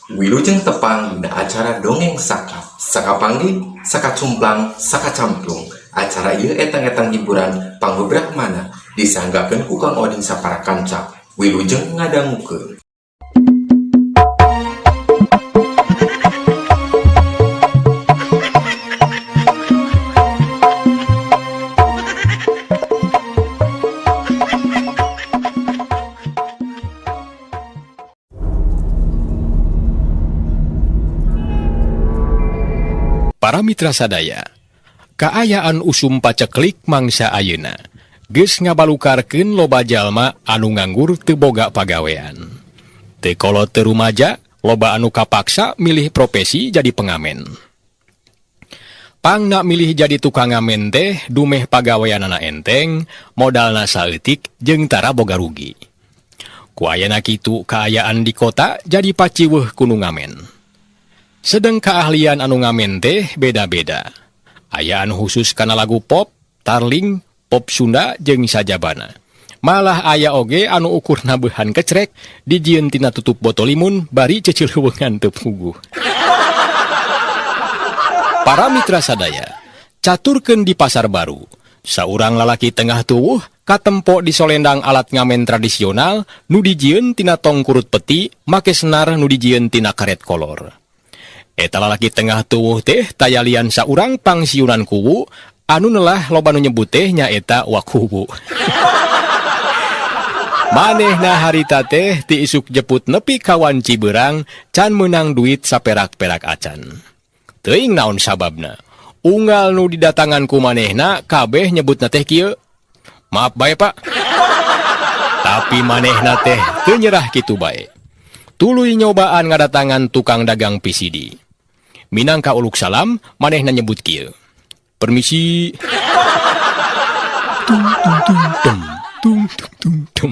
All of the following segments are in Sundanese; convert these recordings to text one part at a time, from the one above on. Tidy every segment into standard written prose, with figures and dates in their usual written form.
Wilujeng tepang dina acara dongeng saka panggih, saka cumplang, saka camplung. Acara ieu etang-etang hiburan pangbebrah mana disanggakeun ku Kang Oding sapara kanca. Wilujeng ngadangukeun. Para mitra sadaya, kaayaan usum paceklik mangsa ayeuna geus ngabalukarkeun loba jalma anu nganggur teu boga pagawean. Teu kolot teu rumaja, loba anu kapaksa milih profesi jadi pengamen. Pangna milih jadi tukang ngamen teh dumeh pagaweanana enteng, modalna saeutik jeung tara boga rugi. Ku ayeuna kitu kaayaan di kota jadi paciweuh kudu ngamen. Sedeng keahlian anu ngamen teh beda-beda. Aya anu khusus kana lagu pop, tarling, pop Sunda jeung sajabana. Malah aya oge anu ukurna beuhan kecrek, dijieun tina tutup botol limun bari cecil heuweungan teu puguh. Para mitra sadaya, caturkeun di pasar baru. Saurang lalaki tengah tuwuh katempo di solendang alat ngamen tradisional nu dijieun tina tong kurut peti, make senar nu dijieun tina karet kolor. Eta lalaki tengah tuwuh teh tayalian saurang pangsiunan kuwu anu neulah loba nu nyebut teh nyaeta wakuwu. Manehna harita teh ti isuk jeput nepi kawan Cibeurang can meunang duit saperak-perak acan. Teuing naon sababna? Unggal nu didatangan ku manehna kabeh nyebutna teh kieu. Maaf bae Pak. Tapi manehna teh teu nyerah kitu bae. Tuluy nyobaan ngadatangan tukang dagang PCD. Minangka uluk salam, manehna nyebut kieu. Permisi. Tung tung tung dem, tung tung tung dem.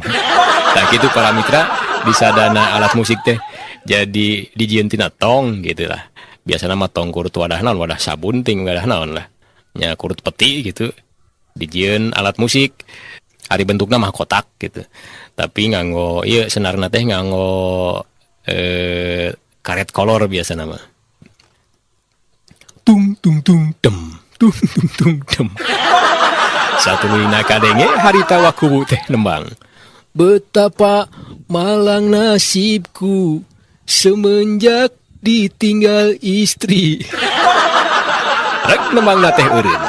Nah kitu para mitra, disadana alat musik teh jadi dijieun tina tong gitu lah. Biasana mah tong kurut wadah naon, wadah sabun ting wadah naon lah. Nya kurut peti gitu. Dijieun alat musik. Ari bentukna mah kotak gitu. Tapi nganggo ieu senarna teh nganggo karet kolor biasana mah. Tung tung tung dem, tung tung tung dem. Satuluyna kadenge harita wakuwu teh nembang. Betapa malang nasibku semenjak ditinggal istri. Rek nembangna teh eureun.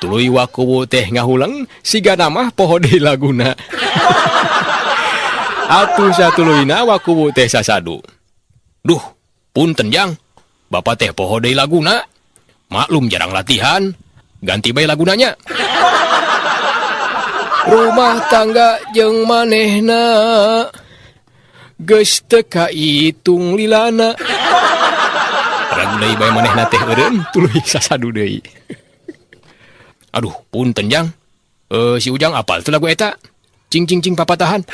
Tuluy wakuwu teh ngahulang sigana mah poho deui laguna. Atuh satuluyna wakuwu teh sasadu. Duh, punten Jang. Bapak teh poho deui laguna. Maklum jarang latihan, ganti bae lagunanya. Rumah tangga jeung manehna geus teu kaitung lilana. Ragu deui bae manehna teh eureun tuluy sasadu deui. Aduh, punten Jang. Si Ujang apal teu lagu eta? Cing cing cing papatahan.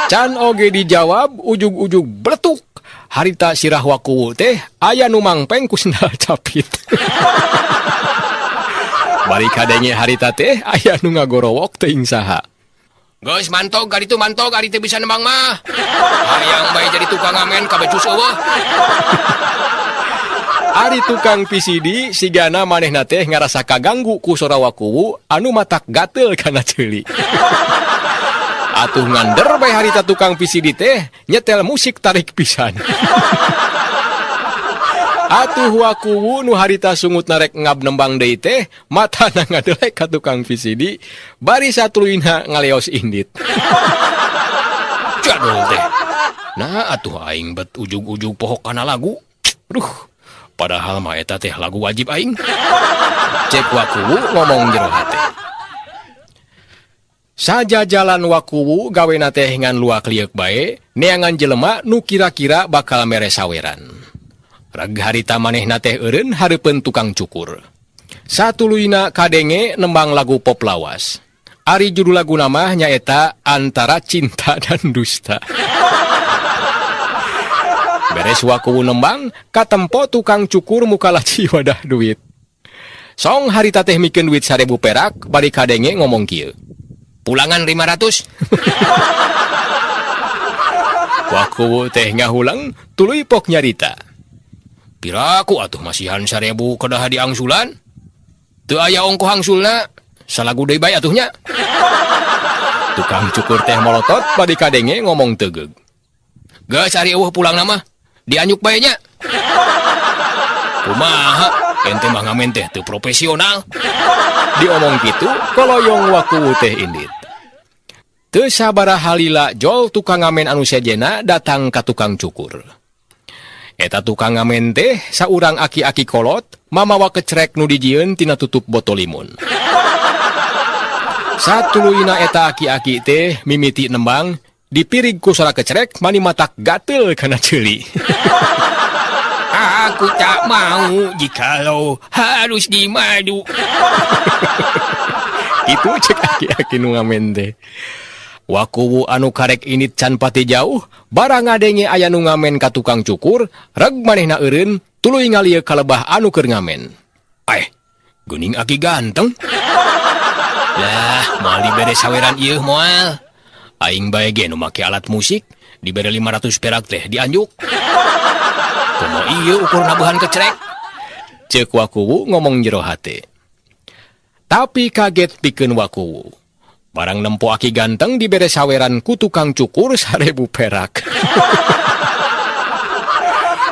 Can oge dijawab ujug-ujug bletuk. Harita sirah wakuwu teh aya nu mangpeng ku sendal capit. Bari kadenge harita teh aya nu ngagorowok teuing saha. Geus mantog ari teu bisa nembang mah. Hayang bae jadi tukang ngamen kabecus eueuh. Ari tukang PCD sigana manehna teh ngarasa kaganggu ku sora wakuwu anu matak gatel kana ceuli. Atuh ngander bae harita tukang PCD teh nyetel musik tarik pisan. Atuh wakuwu nu harita sungut narek ngab nembang deui teh matana ngadelek ka tukang PCD bari satuluyna ngaleos indit. Jadul teh. Nah atuh aing bet ujug-ujug poho kana lagu. Duh, padahal mah eta teh lagu wajib aing. Cek wakuwu ngomong jero hate. Saja jalan wakuwu gawena teh ngan luak liek bae, neangan jelema nu kira-kira bakal mere saweran. Reg harita manehna teh eureun hareupeun tukang cukur. Satuluyna kadenge nembang lagu pop lawas. Ari judul laguna mah nyaeta Antara Cinta dan Dusta. Beres wakuwu nembang, katempo tukang cukur muka laci wadah duit. Song harita teh mikeun duit 1000 perak, bari kadenge ngomong kieu. Pulangan 500. Waku teh ngahulang tuluy pok nyarita. Piraku atuh masihan 1000 kedah diangsulan? Teu aya ongkoh hangsulna, salagu deui bae atuhnya. Tukang cukur teh molotot bade kadenge ngomong tegeug. Geus ari eueuh pulang nama, dianyuk bae nya. Kumaha, ente mah ngamen teh teu profesional. Diomong kitu, koloyong waku teh indit. Teu sabaraha halila jol tukang ngamen anu sejena datang ka tukang cukur. Eta tukang ngamen teh saurang aki-aki kolot mamawa kecrek nu dijieun tina tutup botol limun. Satuluyna eta aki-aki teh mimiti nembang dipirig ku sora kecrek mani matak gatel kana ceuli. Aku tak mau jikalau harus dimadu. Itu cek aki-aki nu ngamen teh. Wakuwu anu karek init can pati jauh, barang ngadenge aya nu ngamen ka tukang cukur, reg manehna eureun tuluy ngalieu kalebah anu keur ngamen. Geuning aki ganteng. Lah, moal dibere saweran ieu moal. Aing bae ge nu make alat musik, dibere 500 perak teh dianjuk. Komo ieu ukurna beuhan kecrek. Ceuk Wakuwu ngomong jero hate. Tapi kaget pikeun Wakuwu. Barang nempo aki ganteng dibere saweran ku tukang cukur 1000 perak.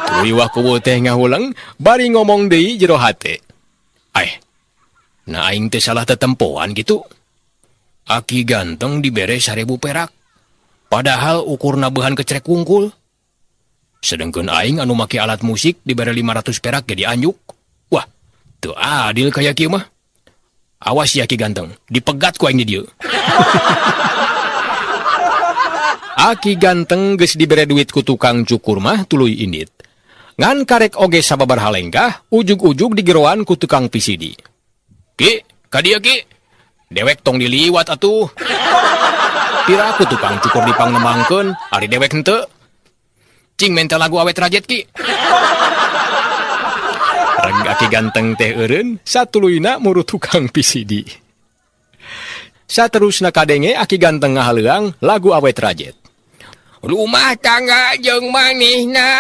Tuluy Wakuwu teh ngahulang, bari ngomong deui jero hate. Nah aing teh salah tetempoan gitu. Aki ganteng dibere 1000 perak. Padahal ukurna beuhan kecrek wungkul. Sedengkeun aing anu make alat musik dibere 500 perak ge dianjuk. Wah, teu adil kaya kieu mah. Awas ya Ki ganteng, dipegat ku aing di dieu. Aki ganteng geus dibere duit ku tukang cukur mah tuluy indit. Ngan karek oge sababaraha lengkah, ujug-ujug digeroan ku tukang PCD. Ki, ka dieu Ki. Dewek tong diliwat atuh. Piraku tukang cukur dipangnemangkeun, ari dewek henteu. Cing mental lagu awet rajet Ki. Reg aki ganteng teh eureun, satuluyna muru tukang PCD. Saterusna kadenge aki ganteng ngahaleuang lagu awet rajet. Rumah tangga jeung manehna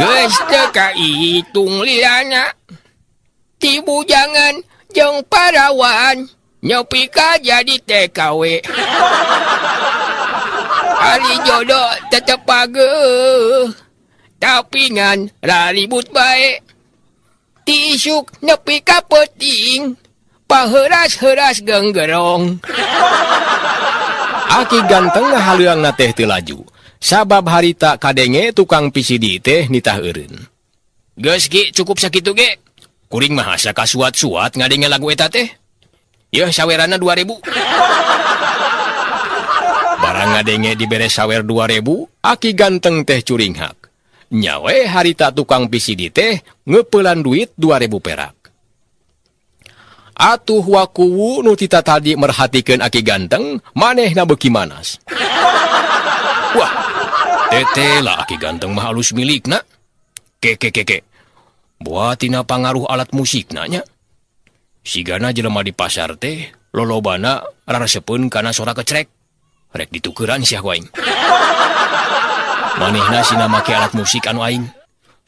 geus teu kaitung lilana. Ti bujangan jeung parawan nyopi ka jadi TKW. Ari jodoh tetep pageuh, tapi ngan raribut bae. Tisuk nepi ka peuting, paheuras-heuras genggerong. Aki ganteng ngahaleuangna teh teu laju, sabab harita kadenge tukang PCD teh nitah eureun. Geus Ki, cukup sakitu ge. Kuring mah asa kasuat-suat ngadenge lagu eta teh. Yeuh saweranna 2000. Barang ngadenge dibere sawer 2000, aki ganteng teh curing hak. Nyawe harita tukang PCD teh ngepeulan duit 2000 perak. Atuh Wakuwu nu tita tadi merhatikeun aki ganteng, manehna beuki manas. Wah, tete lah aki ganteng mah alus milikna. Ke. Buat tina pangaruh alat musikna nya. Sigana jelema di pasar teh lolobana rarasepeun kana sora kecrek. Rek ditukeran sia ku aing. Manehna sina make alat musik anu aing.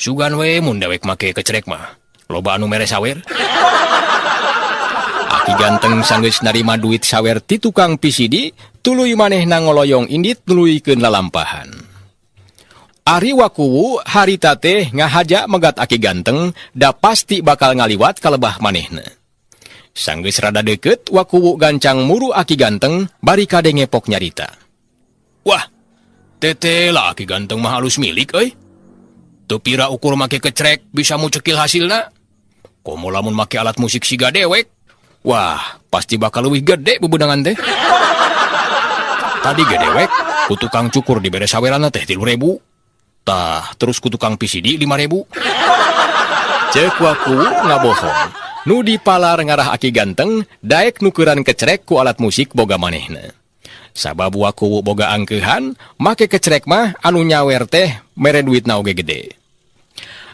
Sugan we mun dewek make kecrek mah. Loba anu mere sawer. Aki ganteng sanggeus narima duit sawer ti tukang PCD, tuluy manehna ngoloyong indit nuluykeun lalampahan. Ari Wakuwu harita teh ngahaja megat aki ganteng, da pasti bakal ngaliwat kalebah manehna. Sanggeus rada deukeut, Wakuwu gancang muru aki ganteng, bari kadenge pok nyarita. Wah, tete lah aki ganteng mah halus milik euy. Teu pira ukur make kecrek bisa mucekil hasilna. Komo lamun make alat musik siga dewek. Wah, pasti bakal leuwih gede bebeunangan teh. Tadi ge dewek, ku tukang cukur dibere saweranna teh 3000. Tah, terus ku tukang PCD 5000. Ceuk Wakuwu ngabohong. Nu dipalar ngarah aki ganteng, daek nukeran kecrek ku alat musik boga manehna. Sabab Wakuwu boga angkeuhan, make kecrek mah anu nyawer teh mere duitna oge gede.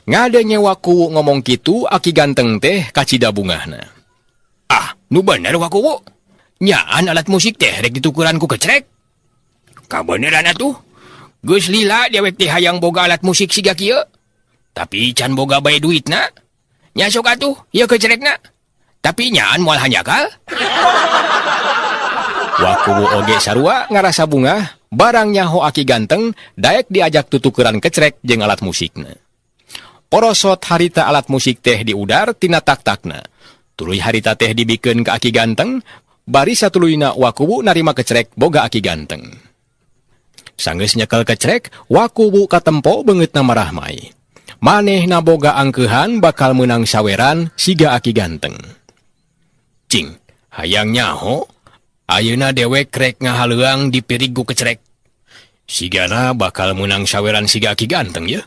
Ngadenge Wakuwu ngomong kitu, aki ganteng teh kacida bungahna. Nu bener Wakuwu. Nyaan alat musik teh rek ditukeran ku kecrek. Kabeneran atuh. Geus lila dewek teh hayang boga alat musik siga kieu. Tapi can boga bae duitna. Nya sok atuh, ieu kecerekna. Tapi nyaan moal hanyakal. Wakuwu oge sarua ngarasa bunga, barang nyaho aki ganteng, daek diajak tutukeran kecerek jeung alat musikna. Porosot harita alat musik teh diudar tina tak-takna. Tuluy harita teh dibikeun ka aki ganteng, bari satuluyna Wakuwu narima kecerek boga aki ganteng. Sanggeus nyekel kecerek, Wakuwu katempo beungeutna marahmai. Manehna boga angkeuhan bakal meunang saweran siga aki ganteng. Cing, hayang nyaho, ayeuna dewek rek ngahaleuang di pirigu kecerek. Sigana bakal meunang saweran siga aki ganteng ya.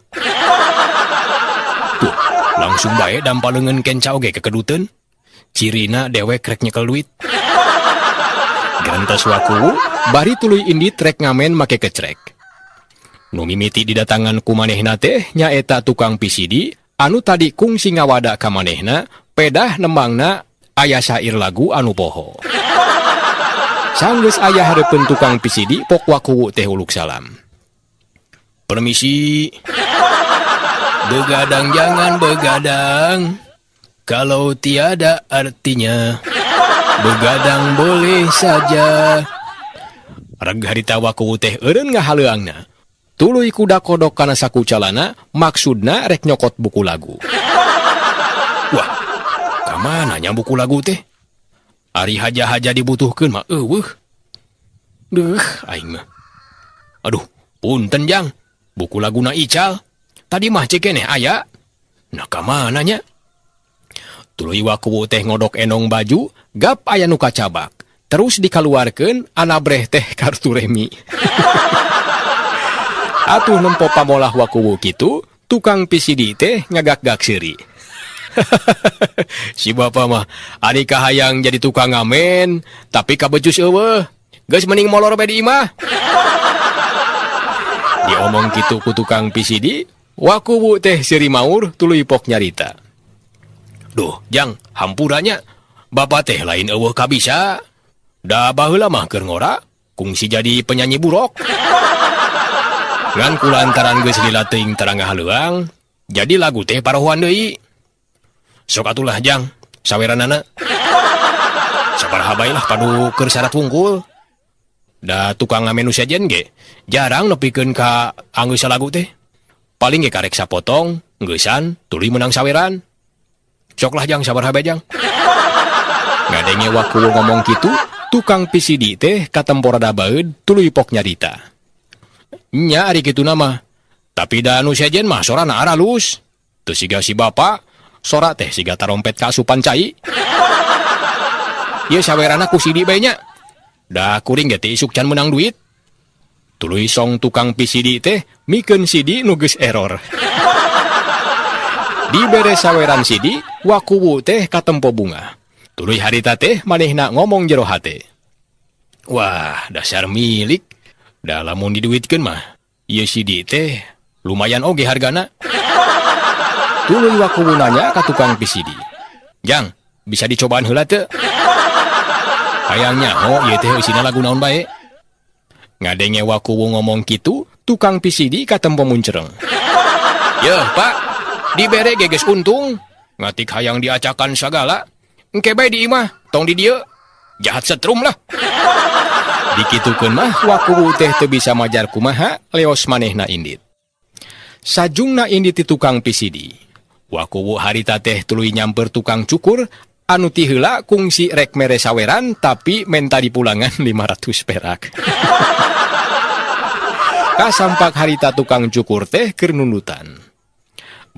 Tuh, langsung bae dampaleungeun kenca oge kekeduteun. Cirina dewek rek nyekel duit. Gantos Wakuwu, bari tuluy indit rek ngamen make kecerek. Nu mimiti didatangan ku manehna teh nyaeta tukang PCD anu tadi kungsi ngawada ka manehna pedah nembangna aya sair lagu anu poho. Sanggeus aya hareupeun tukang PCD pok Wakuwu teh uluk salam. Permisi. Begadang jangan begadang. Kalau tiada artinya begadang boleh saja. Reg harita Wakuwu teh eureun ngahaleuangna. Tuluy kuda kodok kana sakucalana, maksudna rek nyokot buku lagu. Wah, kamana nya buku lagu teh? Ari haja-haja dibutuhkeun mah eueuh. Deuh, aing mah. Aduh, punten Jang. Buku laguna ical. Tadi mah cek keneh aya. Nah kamana nya? Tuluy Wakuwu teh ngodok enong baju, gap aya nu kacabak. Terus dikaluarkeun anabreh teh kartu remi. Atuh nempo pamolah Wakuwu kitu, tukang PCD teh ngagak-gak seuri. Si bapa mah ari kahayang jadi tukang ngamen, tapi kabecus eueuh. Geus mending molor bae di imah. Diomong kitu ku tukang PCD, Wakuwu teh seuri maur tuluy pok nyarita. Duh, Jang, hampurannya. Bapak teh lain eueuh kabisa. Da baheula mah keur ngora, kungsi jadi penyanyi burok. Ngan kulantaran geus lila teuing tarang ngahaleuang, jadi lagu teh parohoan deui. Sok atulah Jang, saweranana. Sabaraha bae lah padu keur syarat wungkul. Da tukang ngamen nu sajen ge, jarang nepikeun ka anggeus lagu teh. Paling ge karek sapotong, geussan, tuluy menang saweran. Sok lah Jang, sabaraha bae Jang. Ngadenge Wakuwu ngomong kitu, tukang PCD teh katempo rada baeud tuluy pok nyarita. Nya ari kitu nama. Tapi da anu sajen mah sorana aralus. Teu siga si bapa, sora teh siga tarompet kaasupan cai. Ieu sawerana ku CD bae nya. Da kuring ge teh isuk can menang duit. Tuluy song tukang PCD teh mikeun CD nu geus error. Dibere saweran CD, Wakuwu teh katempo bunga. Tuluy harita teh manehna ngomong jero hate. Wah, dasar milik. Da lamun diduitkeun mah, ieu CD teh lumayan oge hargana. Tuluy Wakuwu nanya ka tukang PCD. Jang, bisa dicobaan heula teu? Hayang nyaho ieu teh eusina lagu naon bae? Ngadenge Wakuwu ngomong kitu, tukang PCD katempo muncereng. Yeuh, Pak, dibere geges untung. Ngatik hayang diacakan sagala. Engke bae di imah, tong di dieu. Jahat setrum lah. Dikitukeun mah Wakuwu teh teu bisa majar kumaha leos manehna indit. Sajungna indit ti tukang PCD. Wakuwu harita teh tuluy nyamper tukang cukur anu ti heula kungsi rek mere saweran tapi menta dipulangan 500 perak. Kasampak harita tukang cukur teh keur nunutan.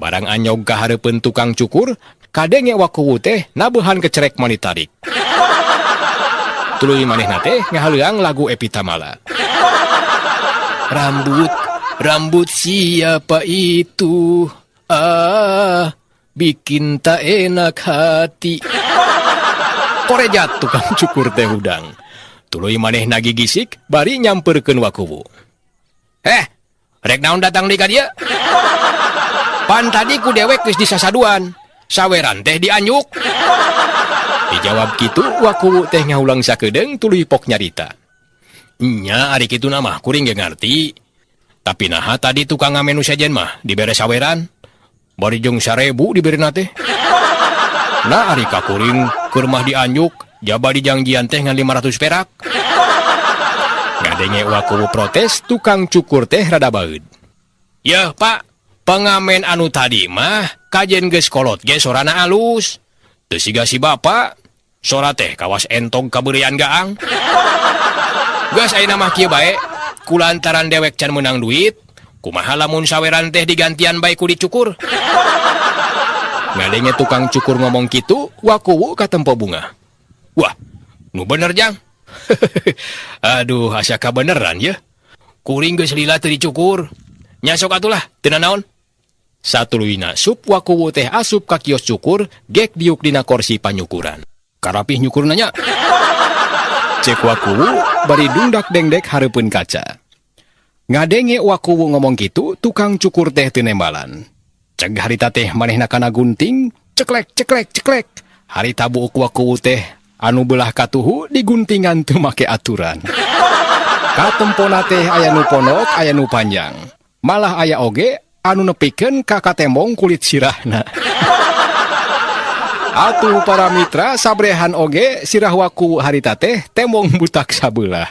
Barang anyog ka hareupeun tukang cukur, kadenge Wakuwu teh nabuhan kecerek manitarik. Tuluy manehna teh ngahaleuang lagu Epitamala. Rambut siapa itu? Bikin tak enak hati. Korejat tukang cukur teh hudang. Tuluy manehna gigisik bari nyamperkeun Wakuwu. Rek naon datang deui ka dieu? Pan tadi ku dewek geus disasaduan. Saweran teh dianyuk. Dijawab kitu, Wakuwu teh ngaulang sakedeung tuluy pok nyarita. Nya ari kitu mah kuring ge ngarti. Tapi naha tadi tukang ngamen nu sajen mah dibere saweran. Bari jeung 1000 dibere teh. Nah ari ka kuring keur mah dianjuk jaba dijangjian teh ngan 500 perak. Ngadenge waku protes tukang cukur teh rada baeud. Yeuh Pak, pengamen anu tadi mah kajen geus kolot ge sorana alus. Teu siga si Bapak, sora teh kawas entong kabeurean gaang. Geus ayeuna mah kieu bae, kulantaran dewek can meunang duit, kumaha lamun saweran teh digantian bae ku dicukur. Ngadenge tukang cukur ngomong kitu, wakuwu ka tempo bunga. Wah, nu bener Jang. Aduh, asa kabeneran ya. Kuring geus lila teu dicukur. Nya sok atulah, teu naon. Satuluyna sup wakuwu teh asup ka kios cukur, gek diuk dina kursi panyukuran. Karapih nyukurna nya. Cek wakuwu bari dungdak dengdek hareupeun kaca. Ngadenge wakuwu ngomong kitu, tukang cukur teh teu nembalan. Ceg harita teh manehna kana gunting, ceklek ceklek ceklek. Harita buuk wakuwu teh anu belah katuhu diguntingan teu make aturan. Katempona teh aya nu ponok, aya nu panjang. Malah aya oge anu nepikeun ka katembong kulit sirahna. Atuh para mitra sabrehan oge sirah waku harita teh tembong butak sabelah.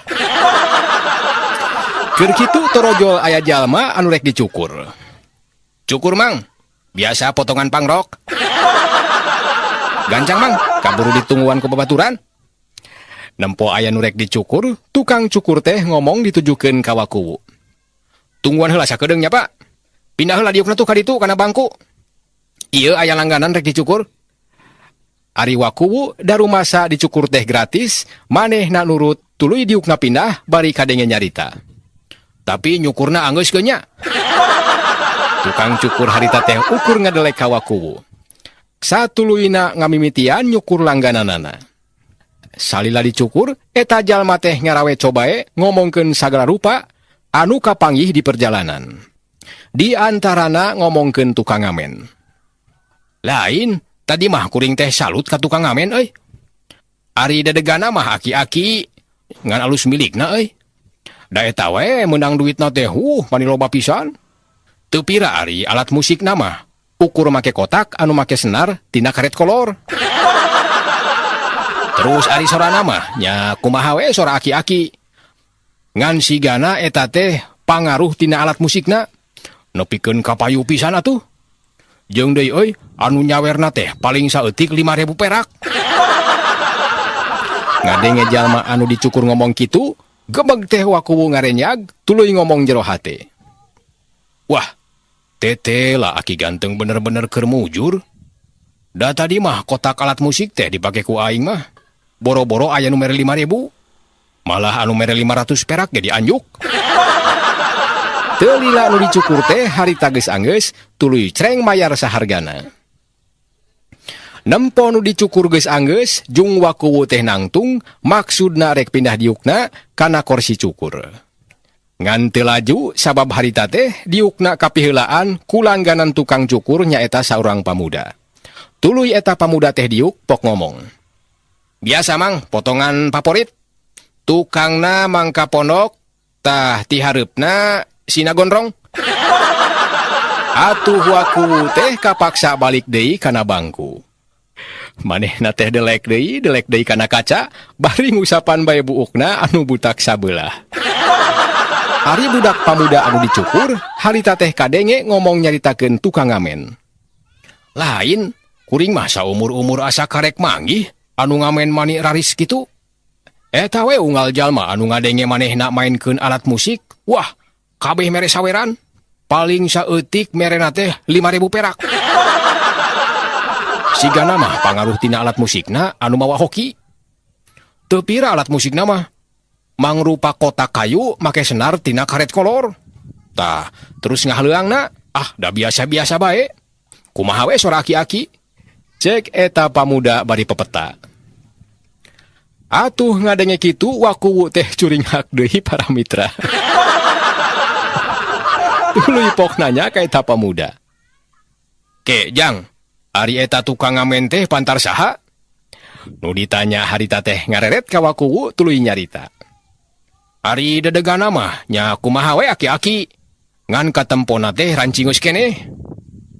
Keur kitu torojol aya jalma anu rek dicukur. Cukur Mang, biasa potongan pangrok. Gancang Mang, kaburu ditungguan ku babaturan. Nempo aya nu rek dicukur, tukang cukur teh ngomong ditujukeun ka wakuwu. Tungguan heula sakedeung nya Pak. Pindah heula diukna tuh ka ditu kana bangku. Ieu aya langganan rek dicukur. Ari wakuwu daru masa dicukur teh gratis, manehna nurut tuluy diukna pindah bari kadenge nyarita. Tapi nyukurna anggeus geus nya. Tukang cukur harita teh ukur ngadelek ka wakuwu. Satuluyna ngamimitian nyukur langgananana. Salila dicukur, eta jalma teh ngarawe cobae ngomongkeun sagala rupa anu kapanggih di perjalanan. Di antarana ngomongkeun tukang ngamen. Lain, tadi mah kuring teh salut ka tukang ngamen euy. Ari dadegana mah aki-aki ngan alus milikna euy. Da eta we meunang duitna teh mani loba pisan. Teu pira ari alat musikna mah ukur make kotak anu make senar tina karet kolor. Terus ari sorana mah nya kumaha we sora aki-aki. Ngan sigana eta teh pangaruh tina alat musikna. Nepikeun kapayu pisan atuh. Jeung deui euy anu nyawerna teh paling saeutik 5.000 perak. Ngadenge jalma anu dicukur ngomong kitu, gebeg teh wakuwu ngarenyag tuluy ngomong jero hate. Wah, tete lah aki ganteng bener-bener keur mujur. Da tadi mah kotak alat musik teh dipake ku aing mah. Boro-boro aya nu mere 5.000. Malah anu mere 500 perak ge dianjuk. Teu lila anu dicukur teh harita geus anggeus tuluy creng mayar sahargana. Nempo nu dicukur geus anggeus jung wakuwu teh nangtung maksudna rek pindah diukna kana kursi cukur. Ngan teu laju sabab harita teh diukna kapiheulaan ku langganan tukang cukur nyaeta saurang pamuda. Tuluy eta pamuda teh diuk pok ngomong. Biasa Mang, potongan favorit. Tukangna mangka pondok, tah ti hareupna sina gondrong. Atuh wakuwu teh kapaksa balik deui kana bangku. Manehna teh delek deui kana kaca, bari ngusapan bae buukna anu butak sabelah. Ari budak pamuda anu dicukur, harita teh kadenge ngomong nyaritakeun tukang ngamen. Lain, kuring mah saumur-umur asa karek manggih, anu ngamen mani raris kitu. Eta we unggal jalma anu ngadenge manehna mainkeun alat musik, wah, kabeh mere saweran. Paling saeutik merena teh 5.000 perak. Sigana mah pangaruh tina alat musikna anu mawa hoki. Teu pira alat musikna mah mangrupa kotak kayu make senar tina karet kolor. Tah, terus ngahaleuangna, da biasa-biasa bae. Kumaha we sora aki-aki? Cek eta pamuda bari pepeta. Atuh ngadenge kitu wakuwu teh curinghak deui para mitra. Tuluy pok nanya ka eta pamuda. Ke Jang, ari eta tukang ngamen teh pantar saha? Nu ditanya harita teh ngareret ka wakuwu tuluy nyarita. Ari dedegana mah nya kumaha we aki-aki. Ngan katempona teh rancingeus keneh.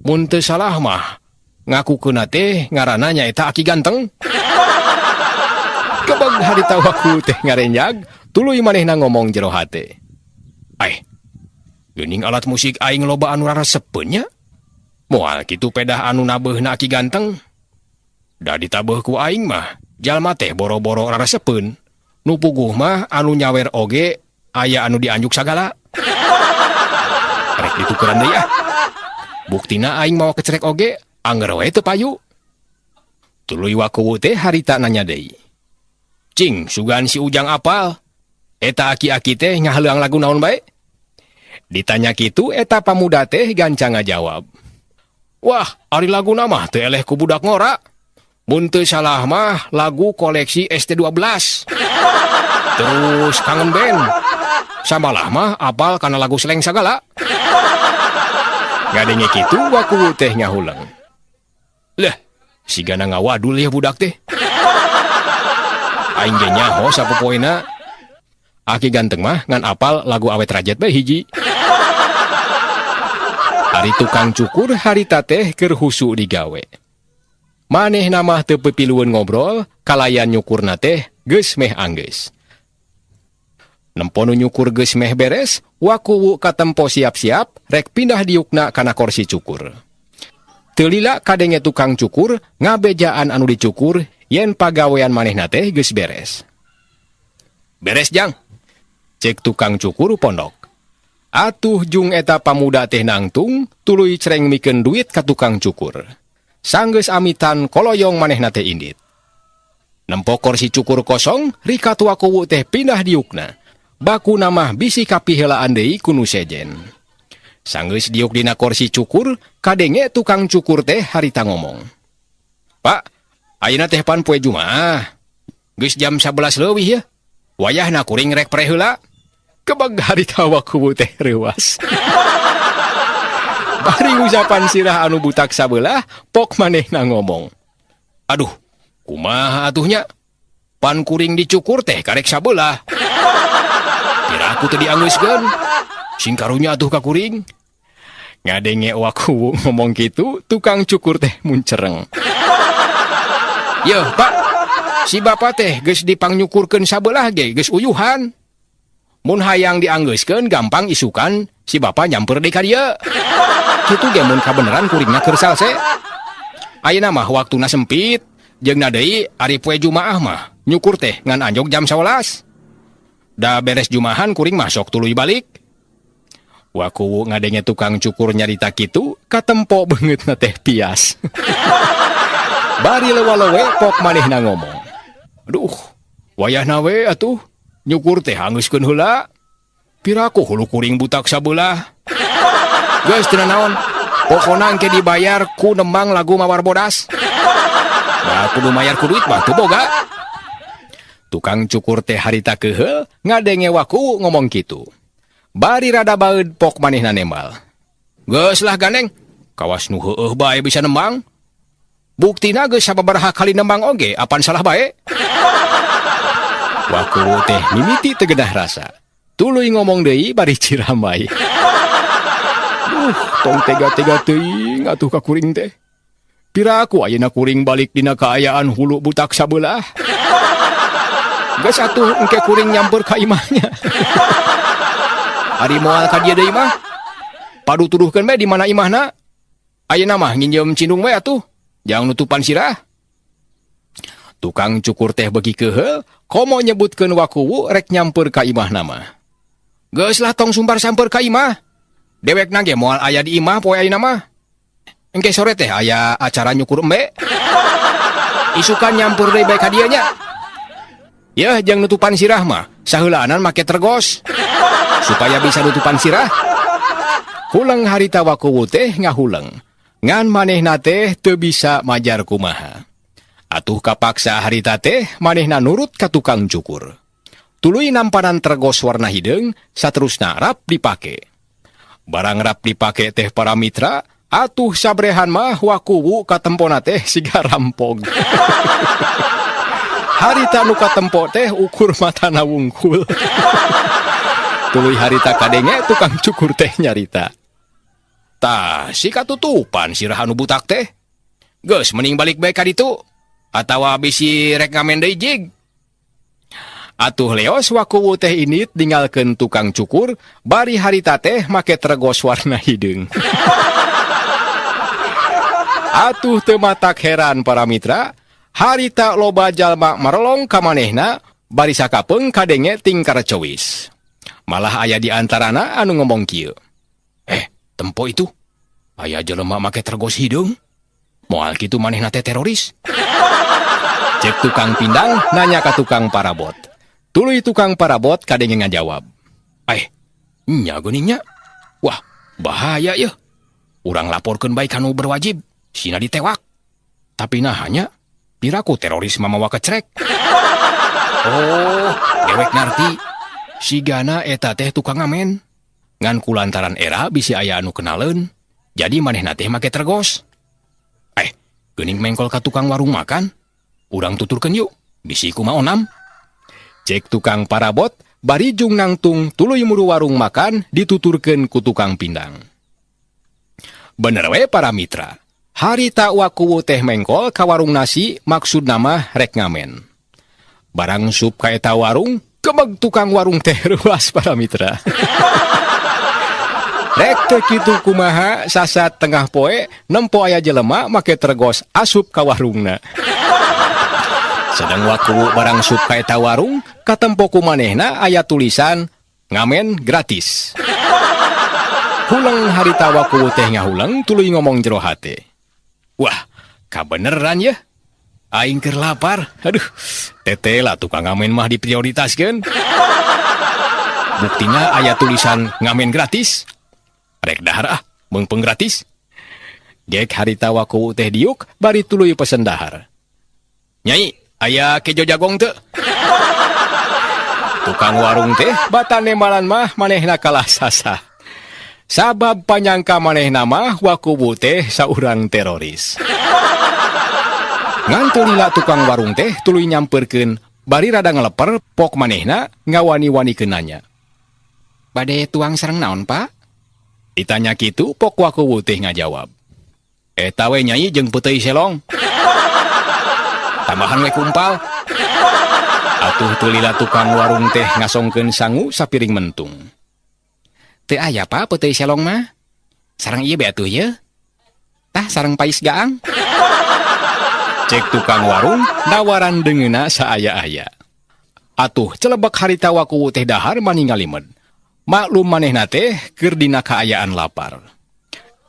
Mun teu salah mah ngakukeunna teh ngaranna nyaeta Aki Ganteng. Kebeg harita waku teh ngarenjag, tuluy manehna ngomong jero hate. Ai, geuning alat musik aing loba anu raresepeun nya. Moal kitu pedah anu nabeuna Aki Ganteng. Da ditabeuh ku aing mah, jalma teh boro-boro raresepeun. Nu puguh mah anu nyawer oge aya anu dianjuk sagala. Rek ditukeran deui ah. Buktina aing mawa kecerek oge, anger we teu payu. Tuluy waku teh harita nanya deui. Cing, sugan si Ujang apal. Eta aki-aki teh ngahaleang lagu naon bae? Ditanya kitu eta pamuda teh gancang ngajawab. Wah, ari laguna mah teu eleh ku budak ngora. Mun teu salah mah lagu koleksi ST12. Terus kangen band. Samalah mah apal kana lagu Sleng sagala. Ngadenge kitu waku teh ngahulang. Lah, sigana ngawadul ya budak teh. Aing ge nyaho sapopoena. Aki Ganteng mah ngan apal lagu awet rajet bae hiji. Ari tukang cukur harita teh keur husu digawe. Manehna mah teu pepilueun ngobrol, kalayan nyukurna teh geus meh anggeus. Nemponu nyukur geus meh beres, wakuwu katempo siap-siap rek pindah diukna kana kursi cukur. Teu lila kadenge tukang cukur ngabejaan anu dicukur yen pagawean manehna teh geus beres. Beres jang, cek tukang cukur pondok. Atuh jung eta pamuda teh nangtung tuluy cereng mikeun duit ka tukang cukur. Sanggeus amitan koloyong manehna teh indit. Nempo kursi cukur kosong, rika wakuwu teh pindah diukna. Baku namah bisi kapihelaan deui ku nu sejen. Sanggeus diuk dina kursi cukur, kadenge tukang cukur teh harita ngomong. Pak, ayeuna teh pan poe Jumaah. Geus jam 11 leuwih ya. Wayahna kuring rek pre heula. Kebeg harita wakuwu teh reuas. Bari ucapan sirah anu butak sabelah, pok manehna ngomong. Aduh, kumaha atuhnya? Pan kuring dicukur teh karek sabelah. Kira aku teu dianggeuskeun. Sing karunya atuh ka kuring. Ngadenge waku ngomong kitu, tukang cukur teh muncereng. Yeuh, Pak. Si Bapak teh geus dipangnyukurkeun sabelah ge, geus uyuhan. Mun hayang dianggeuskeun gampang isukan si Bapak nyamper deui ka dieu. Kitu ge mun kabeneran kuringna keur salse. Ayeuna mah waktuna sempit, jeung deui ari poe Jumaah mah nyukur teh ngan anjog jam 11. Da beres Jumahan kuring masuk tuluy balik. Waku ngadenge tukang cukur nyarita kitu, katempo beungeutna teh pias. Bari lewa-lewe pok manehna ngomong. Aduh, wayahna we atuh nyukur teh anggeuskeun heula. Piraku hulu kuring butak sabelah. Geus teu naon, pokona engke dibayar ku nembang lagu mawar bodas. Da kudu mayar ku duit mah teu boga. Tukang cukur teh harita keheul ngadenge waku ngomong kitu. Bari rada baeud pok manehna nembal. Geus lah gandeng, kawas nu heueuh bae bisa nembang. Buktina geus sababaraha kali nembang oge, apan salah bae. Waku teh mimiti teu gedah rasa. Tuluy ngomong deui bari ciramai. Tong tega-tega teuing atuh ka kuring teh. Piraku ayeuna kuring balik dina kaayaan hulu butak sabelah. Geus atuh engke kuring nyamper ka imahnya. Ari moal ka dieu deui mah. Padu tuduhkeun bae di mana imahna. Ayeuna mah nginjem cindung we atuh. Jang nutupan sirah. Tukang cukur teh beuki keheul, komo nyebutkeun wakuwu rek nyamper ka imahna mah. Geus lah tong sumbar samper ka imah. Dewekna ge moal aya di imah poe ayeuna mah. Engke sore teh aya acara nyukur embe. Isukan nyamper deui bae ka dieu nya. Yeuh jeung nutupan sirah mah, saheulaanan make tergos. Supaya bisa nutupan sirah. Hulang harita wakuwu teh ngahuleng. Ngan manehna teh teu bisa majar kumaha. Atuh kapaksa harita teh manehna nurut ka tukang cukur. Tuluy nampanan tergos warna hideung, saterusna rap dipake. Barang rap dipake teh para mitra, atuh sabrehan mah wakuwu katempona teh siga rampog. Harita nu katempo teh ukur matana wungkul. Tuluy harita kadenge tukang cukur teh nyarita. Tah, si katutupan si Rahanu butak teh. Geus mending balik bae ka ditu atawa bisi rek ngamen deui jig. Atuh leos wakuwu teh init ninggalkeun tukang cukur, bari harita teh make tregos warna hideung. Atuh teu matak heran para mitra, harita loba jalma marelong ka manehna bari sakapeung kadenge tingkar cowis. Malah aya di antarana anu ngomong kieu. Tempo itu aya jelema make tregos hideung. Moal kitu manehna teh teroris. Cek tukang pindang nanya ka tukang parabot. Tuluy tukang parabot kadenge ngajawab. Nya geuningnya. Wah, bahaya yeuh. Urang laporkeun bae kanu berwajib, sina ditewak. Tapi nahanya piraku teroris mamawa kecrek. Oh, dewek narti. Sigana eta teh tukang ngamen. Ngan kulantaran era bisi aya anu kenaleun, jadi manehna teh make tregos. Geuning mengkol ka tukang warung makan. Urang tuturkeun yuk, bisi kumaha onam. Cek tukang parabot, bari jung nangtung tuluy muru warung makan dituturkeun ku tukang pindang. Bener we para mitra, harita wakuwu teh mengkol ka warung nasi maksud nama rek ngamen. Barang sup ka eta warung, kemeg tukang warung teh ruas para mitra. Rek teu kitu kumaha sasat tengah poe nempo aya jelema make tregos asup ka warungna. Sedang wakuwu barang sup ka eta warung, katempo ku manehna aya tulisan ngamen gratis. Huleng harita wakuwu teh ngahuleng tuluy ngomong jero hate. Wah, kabeneran ya. Aing keur lapar. Aduh, tete lah tukang ngamen mah diprioritaskeun. Buktina aya tulisan ngamen gratis. Rek dahar meungpeung gratis. Gek harita wakuwu teh diuk bari tuluy pesen dahar. Nyai, aya kejo jagong teu? Tukang warung teh batane malan mah manehna kalah sasah. Sabab panyangka manehna mah wakuwu teh saurang teroris. Ngan teu lila tukang warung teh tuluy nyampeurkeun bari rada ngeleper pok manehna ngawani-wanikeun nanya. Bade tuang sareng naon, Pak? Ditanya kitu pok wakuwu teh ngajawab. Eta we nyai jeung peuteuy selong. Tambahan we kumpal. Atuh teu lila tukang warung teh ngasongkeun sangu sapiring mentung. Teu aya Pak peuteuy selong mah. Sareng ieu be atuh ye. Tah sareng pais gaang. Cek tukang warung nawaran deungeuna saaya-aya. Atuh celebek harita wakuwu teh dahar maningali med. Maklum manehna teh keur dina kaayaan lapar.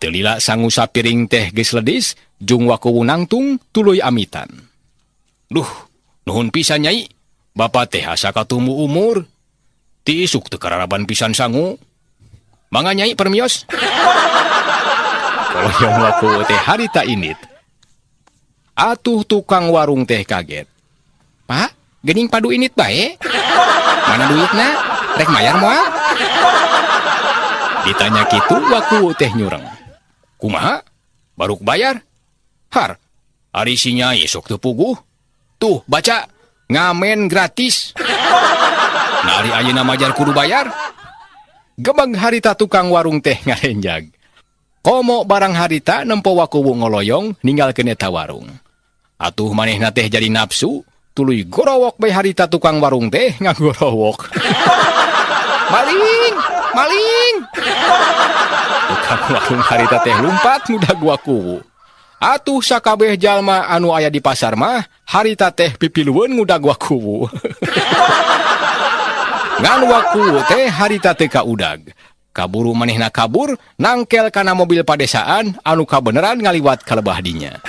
Teu lila sangu sapiring teh geus ledis, jung wakuwu nangtung tuluy amitan. Duh, nuhun pisan nyai. Bapa teh asa katumbu umur. Ti isuk teu kararaban pisan sangu. Mangga nyai permios. Koloyong wakuwu teh harita init. Atuh tukang warung teh kaget. Pak, geuning padu init bae. Mana duitna? Rek mayar moal? Ditanya kitu wakuwu teh nyureng. Kumaha? Baruk bayar? Har, ari si nyai sok teu puguh. Tuh, baca, ngamen gratis. Nari ayeuna majar kudu bayar. Gemeng harita tukang warung teh ngarenjag. Komo barang harita nempo wakuwu ngoloyong ninggalkeun eta warung. Atuh manehna teh jadi nafsu, tuluy gorowok bae harita tukang warung teh ngagorowok. Maling! Maling! Tukang warung harita teh lumpat ngudag wakuwu. Atuh sakabeh jalma anu aya di pasar mah harita teh pipilueun ngudag wakuwu. Ngan wakuwu teh harita teh kaudag. Kaburu manehna kabur nangkel kana mobil padesaan anu kabeneran ngaliwat ka lebah dinya.